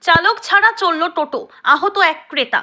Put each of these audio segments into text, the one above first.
চালক ছাড়া চলল টোটো, আহত এক ক্রেতা।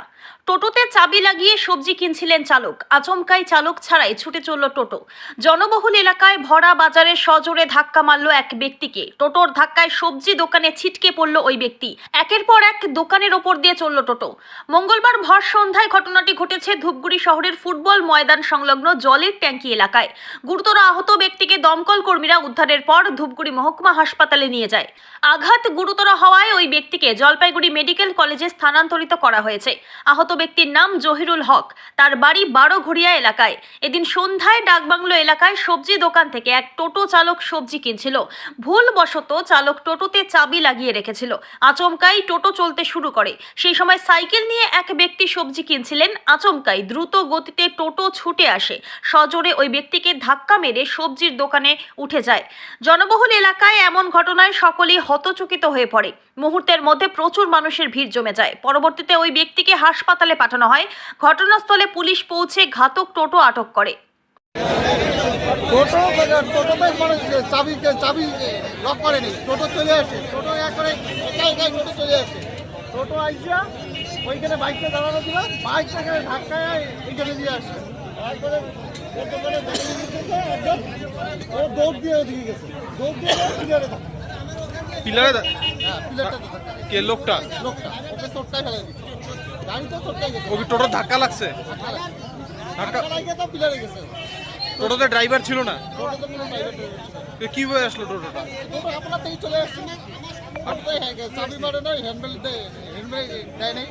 টোটোতে চাবি লাগিয়ে সবজি কিনছিলেন চালক, আচমকাই চালক ছাড়াই ছুটে চলল টোটো। জনবহুল এলাকায় ভরা বাজারে সজোরে ধাক্কা মারল এক ব্যক্তিকে। টোটোর ধাক্কায় সবজি দোকানে ছিটকে পড়ল ওই ব্যক্তি। একের পর এক দোকানের ওপর দিয়ে চলল টোটো। মঙ্গলবার ভর সন্ধ্যায় ঘটনাটি ঘটেছে ধূপগুড়ি শহরের ফুটবল ময়দান সংলগ্ন জলের ট্যাঙ্কি এলাকায়। গুরুতর আহত ব্যক্তিকে দমকল কর্মীরা উদ্ধারের পর ধূপগুড়ি মহকুমা হাসপাতালে নিয়ে যায়। আঘাত গুরুতর হওয়ায় ওই ব্যক্তিকে জলপাইগুড়ি মেডিকেল কলেজে স্থানান্তরিত করা হয়েছে। আহত ব্যক্তির নাম জহিরুল হক, তার বাড়ি বারোঘড়িয়া এলাকায়। এদিন সন্ধ্যায় ডাকবাংলো এলাকায় সবজি দোকান থেকে এক টোটো চালক সবজি কিনছিল। ভুলবশত চালক টোটোতে চাবি লাগিয়ে রেখেছিল। আচমকাই টোটো চলতে শুরু করে। সেই সময় সাইকেল নিয়ে এক ব্যক্তি সবজি কিনছিলেন। আচমকাই দ্রুত গতিতে টোটো ছুটে আসে, সজোরে ওই ব্যক্তিকে ধাক্কা মেরে সবজির দোকানে উঠে যায়। জনবহুল এলাকায় এমন ঘটনায় সকলেই হতচকিত হয়ে পড়ে। মুহূর্তের মধ্যে প্রচুর মানুষের ভিড় জমে যায়। পরবর্তীতে ওই ব্যক্তিকে হাসপাতালে পাঠানো হয়। ঘটনাস্থলে পুলিশ পৌঁছে ঘাতক টোটো আটক করে। চাবি লক করেনি, টোটো চলে আসে, টোটো একবারে টোটো চলে আসে, টোটো আইসা ওইখানে বাইকটা দাঁড়ানো ছিল, বাইকটাকে ধাক্কায় এইখানে দিয়ে আসে, তারপরে ও দৌড় দিয়ে ওদিকে গেছে, দৌড় দিয়ে পিলারে কে লোকটা ওকে চোটটাই ফেলে দিচ্ছে, গাড়িটা চোটটাই গেছে, ওকে টোটো ধাক্কা লাগছে, ধাক্কা লাগিয়ে তো পিলারে গেছে। টোটোতে ড্রাইভার ছিল না, টোটোতে কোনো ড্রাইভার নেই। কিভাবে আসলো টোটোটা? টোটো আপনার থেকে চলে আসছে, চাবি মারে নাই, হ্যান্ডেল দেয় নাই।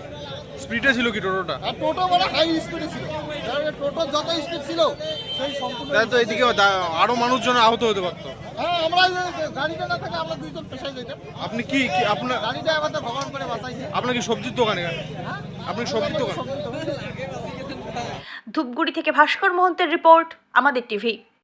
স্পিডে ছিল কি টোটোটা? আর টোটো মানে হাই স্পিডে ছিল, টোটো যত স্পিড ছিল সেই সম্পূর্ণ। তাই তো এদিকে আরো মানুষজন আহত হতে পারতো। হ্যাঁ, আমরা গাড়িটা না থাকে আমরা দুইজন পেশায় যেতাম। আপনি কি আপনার গাড়িটা আমাদের ভগবান করে বাঁচাইছে। আপনার কি সবজির দোকানে? আপনি সবজির দোকান? ধূপগুড়ি থেকে ভাস্কর মহন্তের রিপোর্ট, আমাদের টিভি।